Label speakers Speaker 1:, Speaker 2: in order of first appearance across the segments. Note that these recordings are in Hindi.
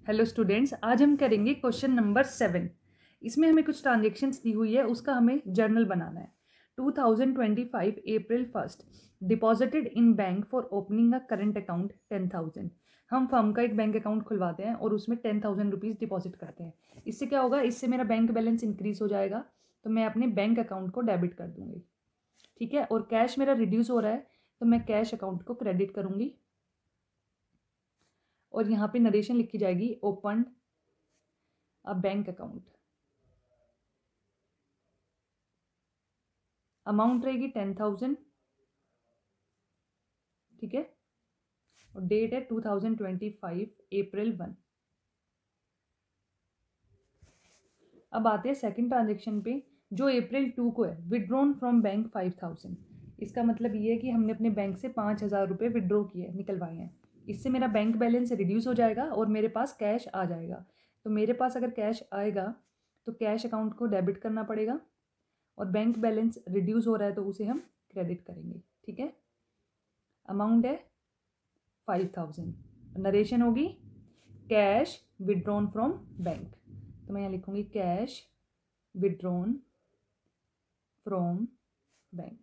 Speaker 1: हेलो स्टूडेंट्स, आज हम करेंगे क्वेश्चन नंबर 7। इसमें हमें कुछ ट्रांजेक्शन्स दी हुई है, उसका हमें जर्नल बनाना है। 2025 अप्रैल 1 deposited in bank for opening a current account 10,000। हम फर्म का एक बैंक अकाउंट खुलवाते हैं और उसमें 10,000 रुपीज़ डिपॉजिट करते हैं। इससे क्या होगा, इससे मेरा बैंक बैलेंस इंक्रीज हो जाएगा, तो मैं अपने बैंक अकाउंट को डेबिट कर दूंगी। ठीक है, और कैश मेरा रिड्यूस हो रहा है, तो मैं कैश अकाउंट को क्रेडिट करूंगी। और यहाँ पे नरेशन लिखी जाएगी, open a bank account. Amount रहेगी 10,000। ठीक है, और डेट है 2025 अप्रैल 1। अब आते हैं सेकंड ट्रांजेक्शन पे, जो अप्रैल 2 को है। Withdrawn from bank 5,000। इसका मतलब ये है कि हमने अपने बैंक से 5,000 रुपये विड्रॉ किए, निकलवाए हैं। इससे मेरा बैंक बैलेंस रिड्यूस हो जाएगा और मेरे पास कैश आ जाएगा। तो मेरे पास अगर कैश आएगा तो कैश अकाउंट को डेबिट करना पड़ेगा, और बैंक बैलेंस रिड्यूस हो रहा है तो उसे हम क्रेडिट करेंगे। ठीक है, अमाउंट है 5,000। नरेशन होगी कैश विड्रॉन फ्रॉम बैंक, तो मैं यहाँ लिखूंगी कैश विड्रॉन फ्रॉम बैंक।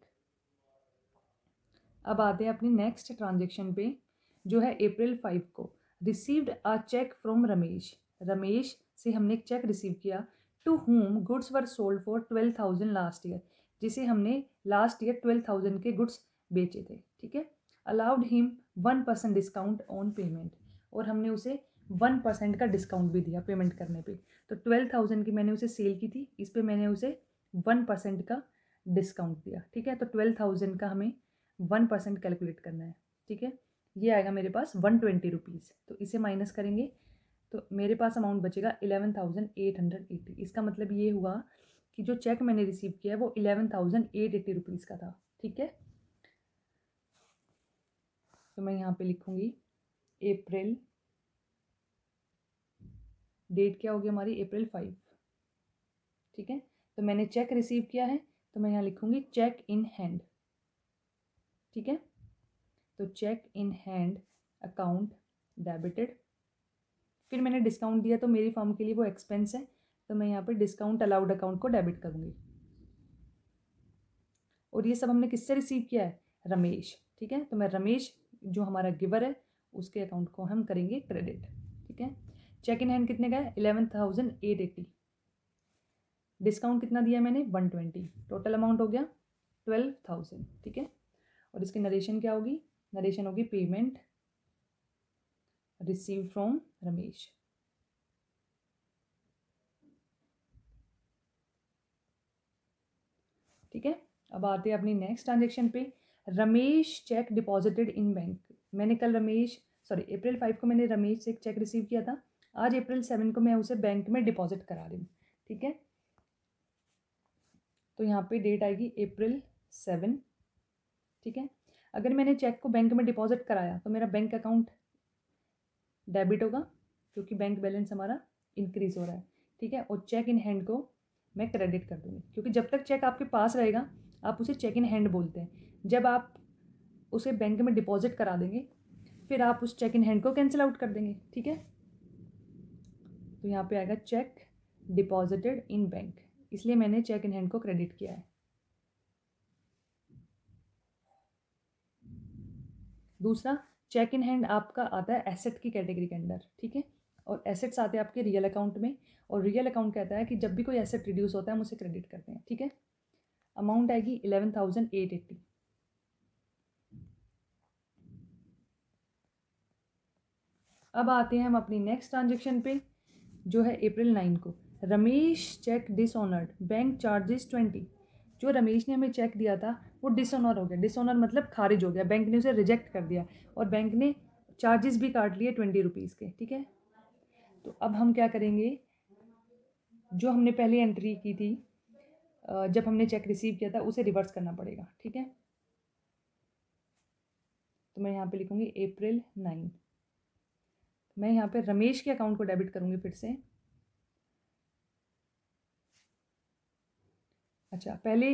Speaker 1: अब आते हैं अपनी नेक्स्ट ट्रांजेक्शन पे, जो है अप्रैल 5 को। Received a cheque from Ramesh. Ramesh से हमने एक चेक रिसीव किया। To whom goods were sold for 12,000 last year, जिसे हमने लास्ट ईयर 12,000 के गुड्स बेचे थे। ठीक है, allowed him 1% discount on payment, और हमने उसे 1% का डिस्काउंट भी दिया पेमेंट करने पे। तो 12,000 की मैंने उसे सेल की थी, इस पर मैंने उसे 1% का डिस्काउंट दिया। ठीक है, तो 12,000 का हमें 1% कैलकुलेट करना है। ठीक है, ये आएगा मेरे पास 120 रुपीज़। तो इसे माइनस करेंगे तो मेरे पास अमाउंट बचेगा 11,880। इसका मतलब ये हुआ कि जो चेक मैंने रिसीव किया है वो 11,880 रुपीज़ का था। ठीक है, तो मैं यहाँ पे लिखूंगी अप्रैल, डेट क्या होगी हमारी, अप्रैल 5। ठीक है, तो मैंने चेक रिसीव किया है, तो मैं यहाँ लिखूंगी चेक इन हैंड। ठीक है, तो cheque in hand account debited. फिर मैंने डिस्काउंट दिया, तो मेरी फर्म के लिए वो एक्सपेंस है, तो मैं यहाँ पे डिस्काउंट अलाउड अकाउंट को डेबिट करूँगी। और ये सब हमने किससे रिसीव किया है, रमेश। ठीक है, तो मैं रमेश जो हमारा गिवर है उसके अकाउंट को हम करेंगे क्रेडिट। ठीक है, चेक इन हैंड कितने का है, 11,880। डिस्काउंट कितना दिया मैंने, 120। टोटल अमाउंट हो गया 12,000। ठीक है, और इसकी नरेशन क्या होगी, नरेशन होगी पेमेंट रिसीव फ्रॉम रमेश। ठीक है, अब आते हैं अपनी नेक्स्ट ट्रांजेक्शन पे। Ramesh cheque deposited in bank. मैंने कल अप्रैल 5 को मैंने रमेश से एक चेक रिसीव किया था। आज अप्रैल 7 को मैं उसे बैंक में डिपॉजिट करा रही हूँ। ठीक है, तो यहाँ पे डेट आएगी अप्रैल 7। ठीक है, अगर मैंने चेक को बैंक में डिपॉजिट कराया तो मेरा बैंक अकाउंट डेबिट होगा, क्योंकि बैंक बैलेंस हमारा इंक्रीज हो रहा है। ठीक है, और चेक इन हैंड को मैं क्रेडिट कर दूँगी, क्योंकि जब तक चेक आपके पास रहेगा आप उसे चेक इन हैंड बोलते हैं। जब आप उसे बैंक में डिपॉजिट करा देंगे फिर आप उस चेक इन हैंड को कैंसिल आउट कर देंगे। ठीक है, तो यहाँ पे आएगा चेक डिपॉजिटेड इन बैंक, इसलिए मैंने चेक इन हैंड को क्रेडिट किया है। दूसरा, चेक इन हैंड आपका आता है एसेट की कैटेगरी के अंदर। ठीक है, और एसेट्स आते हैं आपके रियल अकाउंट में, और रियल अकाउंट कहता है कि जब भी कोई एसेट रिड्यूस होता है हम उसे क्रेडिट करते हैं। ठीक है, अमाउंट आएगी 11,880। अब आते हैं हम अपनी नेक्स्ट ट्रांजेक्शन पे, जो है अप्रैल 9 को। Ramesh cheque dishonoured, bank charges 20। जो रमेश ने हमें चेक दिया था वो डिसऑनर हो गया। डिसऑनर मतलब खारिज हो गया, बैंक ने उसे रिजेक्ट कर दिया और बैंक ने चार्जेस भी काट लिए 20 रुपीज़ के। ठीक है, तो अब हम क्या करेंगे, जो हमने पहले एंट्री की थी जब हमने चेक रिसीव किया था उसे रिवर्स करना पड़ेगा। ठीक है, तो मैं यहाँ पे लिखूँगी अप्रैल 9। मैं यहाँ पे रमेश के अकाउंट को डेबिट करूँगी फिर से। अच्छा, पहले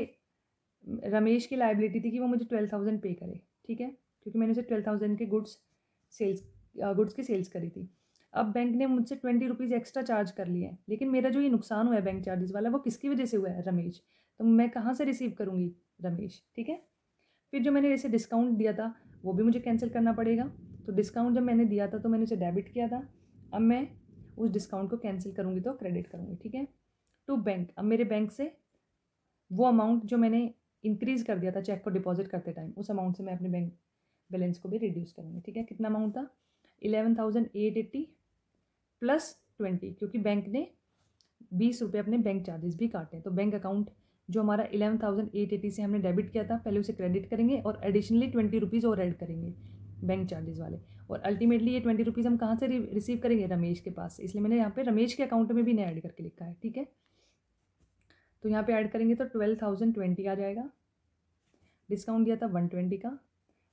Speaker 1: रमेश की लाइबिलिटी थी कि वो मुझे 12,000 पे करे। ठीक है, क्योंकि मैंने उसे 12,000 के गुड्स की सेल्स करी थी। अब बैंक ने मुझसे 20 रुपीज़ एक्स्ट्रा चार्ज कर लिए हैं, लेकिन मेरा जो ये नुकसान हुआ है बैंक चार्जेस वाला, वो किसकी वजह से हुआ है? रमेश। तो मैं कहाँ से रिसीव करूँगी? रमेश, ठीक है। फिर जो मैंने जैसे डिस्काउंट दिया था वो भी मुझे कैंसिल करना पड़ेगा। तो डिस्काउंट जब मैंने दिया था तो मैंने उसे डेबिट किया था, अब मैं उस डिस्काउंट को कैंसिल करूँगी तो क्रेडिट करूँगी, ठीक है। टू बैंक, अब मेरे बैंक से वो अमाउंट जो मैंने इंक्रीज़ कर दिया था चेक को डिपॉजिट करते टाइम, उस अमाउंट से मैं अपने बैंक बैलेंस को भी रिड्यूस करूँगी, ठीक है। कितना अमाउंट था? 11,880 प्लस 20, क्योंकि बैंक ने 20 रुपये अपने बैंक चार्जेस भी काटे। तो बैंक अकाउंट जो हमारा 11,880 से हमने डेबिट किया था, पहले उसे क्रेडिट करेंगे और एडिशनली 20 रुपीज़ और ऐड करेंगे बैंक चार्जेस वाले। और अल्टीमेटली ये 20 रुपीज़ हम कहाँ से रिसीव करेंगे? रमेश के पास से, इसलिए मैंने यहाँ पे रमेश के अकाउंट में भी नहीं ऐड करके लिखा है, ठीक है। तो यहाँ पे ऐड करेंगे तो 12,020 आ जाएगा। डिस्काउंट दिया था 120 का,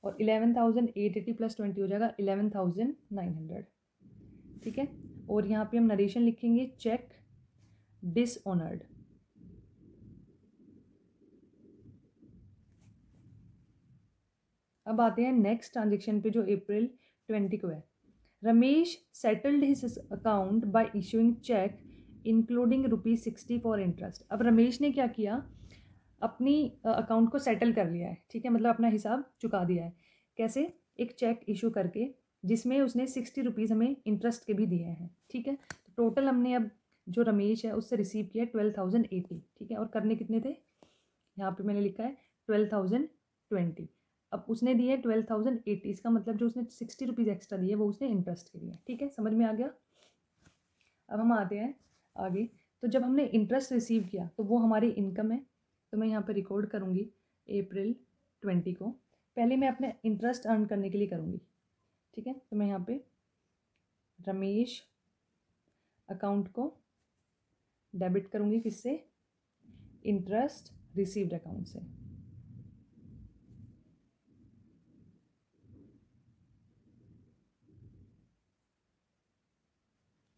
Speaker 1: और 11,880 प्लस 20 हो जाएगा 11,900, ठीक है। और यहाँ पे हम नरेशन लिखेंगे चेक डिसऑनर्ड। अब आते हैं नेक्स्ट ट्रांजेक्शन पे जो अप्रैल 20 को है। Ramesh settled his account by issuing cheque including ₹60 for interest. अब रमेश ने क्या किया? अपनी अकाउंट को सेटल कर लिया है, ठीक है, मतलब अपना हिसाब चुका दिया है। कैसे? एक चेक इशू करके जिसमें उसने 60 रुपीज़ हमें इंटरेस्ट के भी दिए हैं, ठीक है। तो टोटल हमने अब जो रमेश है उससे रिसीव किया 12,080, ठीक है। और करने कितने थे? यहाँ पे मैंने लिखा है 12,020। अब उसने दिए 12,080, इसका मतलब जो उसने 60 रुपीज़ एक्स्ट्रा दिए वो उसने इंटरेस्ट के लिए, ठीक है। समझ में आ गया? अब हम आते हैं आगे। तो जब हमने इंटरेस्ट रिसीव किया तो वो हमारी इनकम है, तो मैं यहाँ पर रिकॉर्ड करूँगी अप्रैल 20 को। पहले मैं अपने इंटरेस्ट अर्न करने के लिए करूँगी, ठीक है। तो मैं यहाँ पे रमेश अकाउंट को डेबिट करूँगी, किससे? इंटरेस्ट रिसीव्ड अकाउंट से।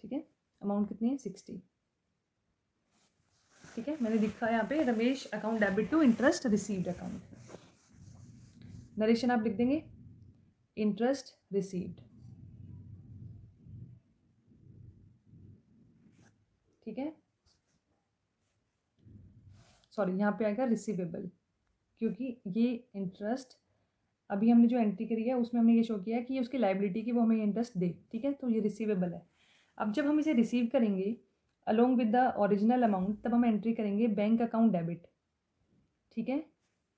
Speaker 1: ठीक है, अमाउंट कितनी है? 60, ठीक है। मैंने लिखा है यहाँ पे Ramesh account debit to interest received account. Narration आप लिख देंगे इंटरेस्ट रिसीव्ड, ठीक है। सॉरी, यहाँ पे आएगा रिसीवेबल, क्योंकि ये इंटरेस्ट अभी हमने जो एंट्री करी है उसमें हमने ये शो किया है कि ये उसकी लाइबिलिटी की वो हमें इंटरेस्ट दे, ठीक है। तो ये रिसीवेबल है। अब जब हम इसे रिसीव करेंगे along with the original amount, तब हम एंट्री करेंगे बैंक अकाउंट डेबिट, ठीक है,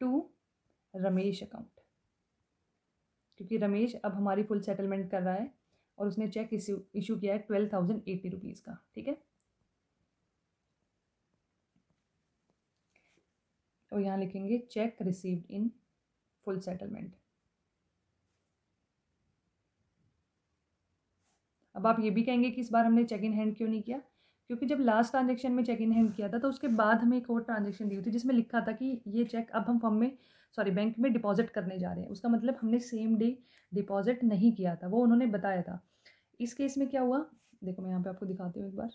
Speaker 1: टू रमेश अकाउंट, क्योंकि रमेश अब हमारी फुल सेटलमेंट कर रहा है और उसने चेक इशू किया है 12,080 रुपीज़ का, ठीक है। और यहाँ लिखेंगे check received in full settlement. अब आप ये भी कहेंगे कि इस बार हमने चेक इन हैंड क्यों नहीं किया? क्योंकि जब लास्ट ट्रांजेक्शन में चेक इन हैंड किया था तो उसके बाद हमें एक और ट्रांजेक्शन दी हुई थी जिसमें लिखा था कि ये चेक अब हम फर्म में बैंक में डिपॉजिट करने जा रहे हैं। उसका मतलब हमने सेम डे डिपॉजिट नहीं किया था, वो उन्होंने बताया था। इस केस में क्या हुआ? देखो मैं यहाँ पे आपको दिखाती हूँ एक बार।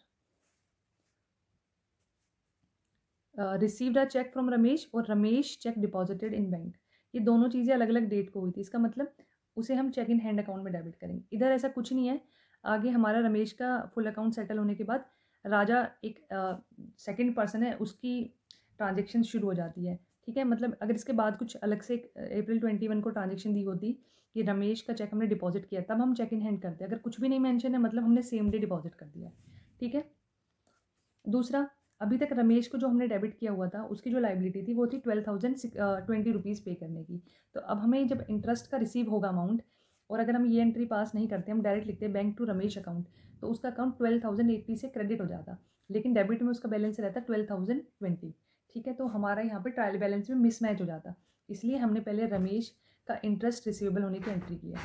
Speaker 1: Received a cheque from Ramesh और Ramesh cheque deposited in bank, ये दोनों चीज़ें अलग अलग डेट को हुई थी। इसका मतलब उसे हम चेक इन हैंड अकाउंट में डेबिट करेंगे। इधर ऐसा कुछ नहीं है। आगे हमारा रमेश का फुल अकाउंट सेटल होने के बाद राजा एक सेकंड पर्सन है, उसकी ट्रांजेक्शन शुरू हो जाती है, ठीक है। मतलब अगर इसके बाद कुछ अलग से अप्रैल 21 को ट्रांजेक्शन दी होती कि रमेश का चेक हमने डिपॉजिट किया, तब हम चेक इन हैंड करते। अगर कुछ भी नहीं मेंशन है मतलब हमने सेम डे डिपॉजिट कर दिया, ठीक है। दूसरा, अभी तक रमेश को जो हमने डेबिट किया हुआ था उसकी जो लाइबिलिटी थी वो थी 12,020 रुपीज़ पे करने की। तो अब हमें जब इंटरेस्ट का रिसीव होगा अमाउंट, और अगर हम ये एंट्री पास नहीं करते, हम डायरेक्ट लिखते हैं बैंक टू रमेश अकाउंट, तो उसका अकाउंट 12,080 से क्रेडिट हो जाता, लेकिन डेबिट में उसका बैलेंस रहता 12,020, ठीक है। तो हमारा यहाँ पे ट्रायल बैलेंस में मिसमैच हो जाता, इसलिए हमने पहले रमेश का इंटरेस्ट रिसीवेबल होने की एंट्री किया,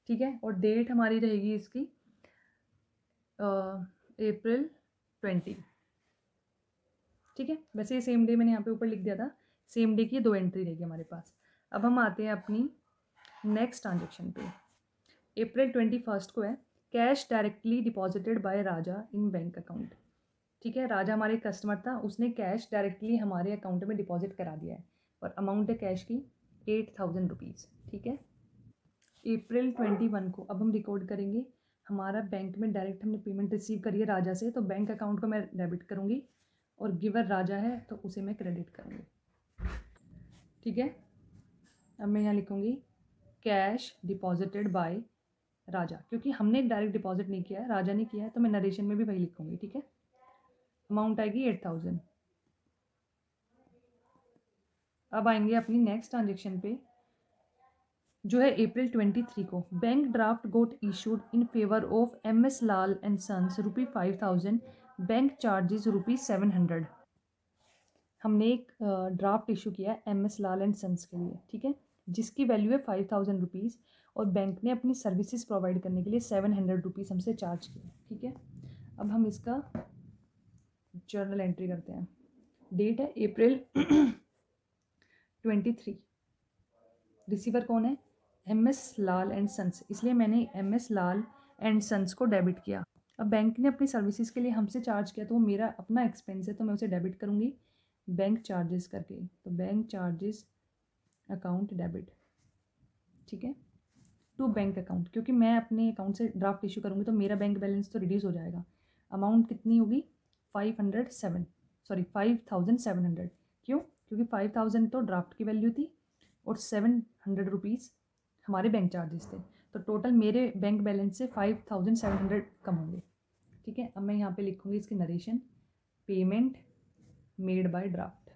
Speaker 1: ठीक है। और डेट हमारी रहेगी इसकी अप्रैल 20, ठीक है। वैसे ये सेम डे मैंने यहाँ पे ऊपर लिख दिया था, सेम डे की 2 एंट्री रहेगी हमारे पास। अब हम आते हैं अपनी नेक्स्ट ट्रांजेक्शन पे। अप्रैल 21 को है कैश डायरेक्टली डिपॉजिटेड बाय राजा इन बैंक अकाउंट, ठीक है। राजा हमारे कस्टमर था, उसने कैश डायरेक्टली हमारे अकाउंट में डिपॉजिट करा दिया है और अमाउंट है कैश की 8,000 रुपीज़, ठीक है। अप्रैल 21 को अब हम रिकॉर्ड करेंगे हमारा बैंक में डायरेक्ट हमने पेमेंट रिसीव करी है राजा से, तो बैंक अकाउंट को मैं डेबिट करूँगी और गिवर राजा है तो उसे मैं क्रेडिट करूँगी। ठीक है, अब मैं यहाँ लिखूँगी कैश डिपॉजिटेड बाय राजा, क्योंकि हमने डायरेक्ट डिपॉजिट नहीं किया है, राजा ने किया है, तो मैं नरेशन में भी वही लिखूँगी। ठीक है, अमाउंट आएगी 8000। अब आएंगे अपनी नेक्स्ट ट्रांजेक्शन पे, जो है अप्रैल 23 को। Bank draft got issued in favour of MS Lal and sons ₹5000, bank charges ₹700। हमने एक ड्राफ्ट इशू किया है MS लाल एंड सन्स के लिए, ठीक है, जिसकी वैल्यू है ₹5000 और बैंक ने अपनी सर्विसेज प्रोवाइड करने के लिए ₹700 हमसे चार्ज किया। ठीक है, अब हम इसका जर्नल एंट्री करते हैं। डेट है अप्रैल 23। रिसीवर कौन है? MS लाल एंड सन्स, इसलिए मैंने MS लाल एंड सन्स को डेबिट किया। अब बैंक ने अपनी सर्विसेज के लिए हमसे चार्ज किया, तो वो मेरा अपना एक्सपेंस है, तो मैं उसे डेबिट करूँगी बैंक चार्जेस करके। तो बैंक चार्जेस अकाउंट डेबिट, ठीक है, टू बैंक अकाउंट, क्योंकि मैं अपने अकाउंट से ड्राफ्ट इशू करूँगी तो मेरा बैंक बैलेंस तो रिड्यूस हो जाएगा। अमाउंट कितनी होगी? 5700। क्यों? क्योंकि 5000 तो ड्राफ्ट की वैल्यू थी और ₹700 हमारे बैंक चार्जेस थे, तो टोटल मेरे बैंक बैलेंस से 5700 कम होंगे। ठीक है, अब मैं यहाँ पे लिखूँगी इसकी narration, payment made by draft.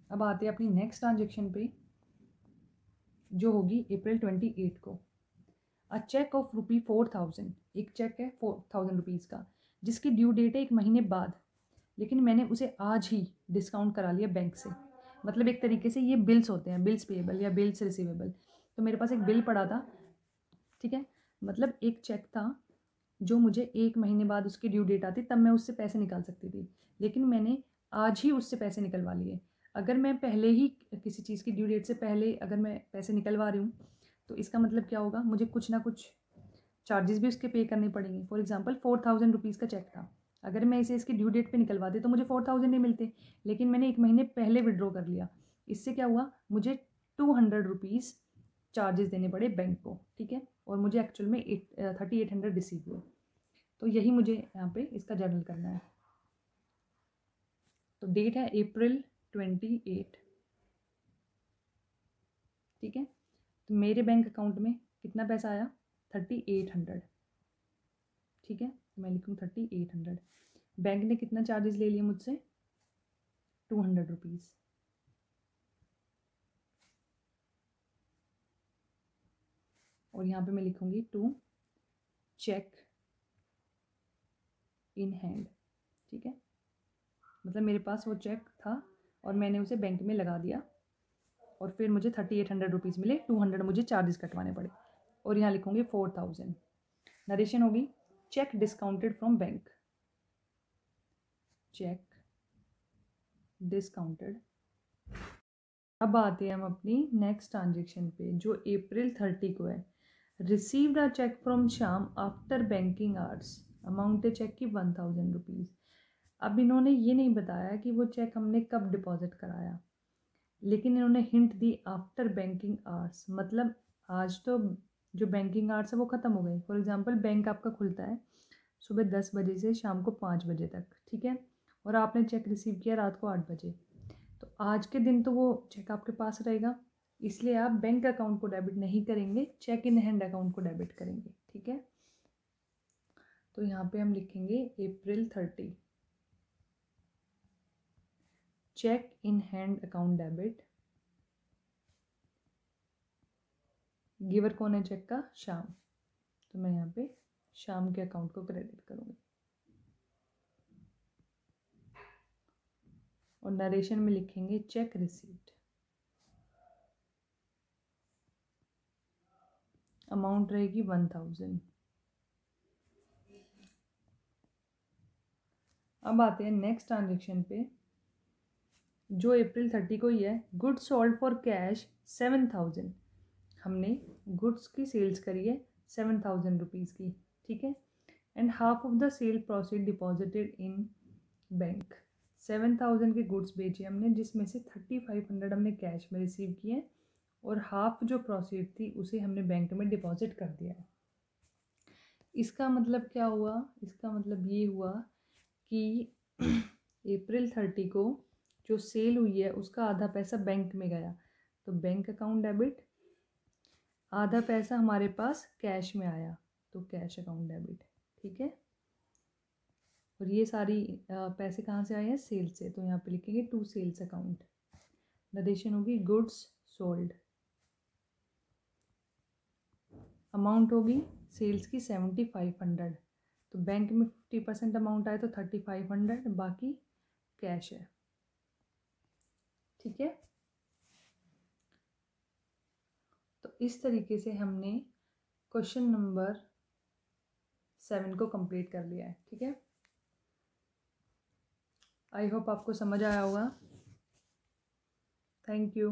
Speaker 1: अब आते हैं अपनी नेक्स्ट ट्रांजेक्शन पे, जो होगी अप्रैल 28 को। अ चेक ऑफ ₹4000, एक चेक है ₹4000 का, जिसकी ड्यू डेट है 1 महीने बाद, लेकिन मैंने उसे आज ही डिस्काउंट करा लिया बैंक से। मतलब एक तरीके से ये बिल्स होते हैं, बिल्स पेएबल या बिल्स रिसीवेबल। तो मेरे पास एक बिल पड़ा था, ठीक है, मतलब एक चेक था जो मुझे 1 महीने बाद उसकी ड्यू डेट आती तब मैं उससे पैसे निकाल सकती थी, लेकिन मैंने आज ही उससे पैसे निकलवा लिए। अगर मैं पहले ही किसी चीज़ की ड्यू डेट से पहले अगर मैं पैसे निकलवा रही हूँ, तो इसका मतलब क्या होगा? मुझे कुछ ना कुछ चार्जेस भी उसके पे करने पड़ेंगे। फॉर एग्जांपल ₹4000 का चेक था, अगर मैं इसे इसकी ड्यू डेट पे निकलवाती तो मुझे 4000 नहीं मिलते, लेकिन मैंने 1 महीने पहले विड्रॉ कर लिया। इससे क्या हुआ? मुझे ₹200 चार्जेस देने पड़े बैंक को, ठीक है, और मुझे एक्चुअल में 3800 रिसीव हुए। तो यही मुझे यहाँ पे इसका जर्नल करना है। तो डेट है अप्रैल 28, ठीक है, तो मेरे बैंक अकाउंट में कितना पैसा आया? 3800, ठीक है, तो मैं लिखूँ 3800। बैंक ने कितना चार्जेस ले लिए मुझसे? ₹200। और यहाँ पे मैं लिखूँगी टू चेक इन हैंड, ठीक है, मतलब मेरे पास वो चेक था और मैंने उसे बैंक में लगा दिया और फिर मुझे ₹3800 मिले, 200 मुझे चार्जेस कटवाने पड़े। और यहाँ लिखूँगी 4000। नरेशन होगी cheque discounted from bank, cheque discounted. अब आते हैं हम अपनी नेक्स्ट ट्रांजेक्शन पे, जो अप्रैल 30 को है। Received a cheque from Shyam after banking hours, amount है चेक की ₹1000। अब इन्होंने ये नहीं बताया कि वो चेक हमने कब डिपॉजिट कराया, लेकिन इन्होंने हिंट दी आफ्टर बैंकिंग आवर्स, मतलब आज तो जो बैंकिंग आवर्स है वो ख़त्म हो गए। फॉर एग्जांपल बैंक आपका खुलता है सुबह 10 बजे से शाम को 5 बजे तक, ठीक है, और आपने चेक रिसीव किया रात को 8 बजे, तो आज के दिन तो वो चेक आपके पास रहेगा, इसलिए आप बैंक अकाउंट को डेबिट नहीं करेंगे, चेक इन हैंड अकाउंट को डेबिट करेंगे। ठीक है, तो यहाँ पे हम लिखेंगे April 30, cheque in hand account debit. Giver कौन है चेक का? श्याम, तो मैं यहाँ पे श्याम के अकाउंट को क्रेडिट करूँगी। और नरेशन में लिखेंगे चेक रिसीव्ड, अमाउंट रहेगी 1000। अब आते हैं नेक्स्ट ट्रांजेक्शन पे, जो अप्रैल 30 को ही है। गुड्स सोल्ड फॉर कैश 7000, हमने गुड्स की सेल्स करी है ₹7000 की, ठीक है, and half of the cell proceed deposited in bank. 7000 के गुड्स बेचे हमने, जिसमें से 3500 हमने कैश में रिसीव किए और हाफ जो प्रोसीड थी उसे हमने बैंक में डिपॉजिट कर दिया है। इसका मतलब क्या हुआ? इसका मतलब ये हुआ कि अप्रैल 30 को जो सेल हुई है उसका आधा पैसा बैंक में गया, तो बैंक अकाउंट डेबिट, आधा पैसा हमारे पास कैश में आया तो कैश अकाउंट डेबिट। ठीक है, और ये सारी पैसे कहाँ से आए हैं? सेल से, तो यहाँ पे लिखेंगे टू सेल्स अकाउंट। नरेशन होगी गुड्स सोल्ड, अमाउंट होगी सेल्स की 7500, तो बैंक में 50% अमाउंट आए तो 3500, बाकी कैश है। ठीक है, तो इस तरीके से हमने क्वेश्चन नंबर 7 को कंप्लीट कर लिया है। ठीक है, आई होप आपको समझ आया होगा। Thank you.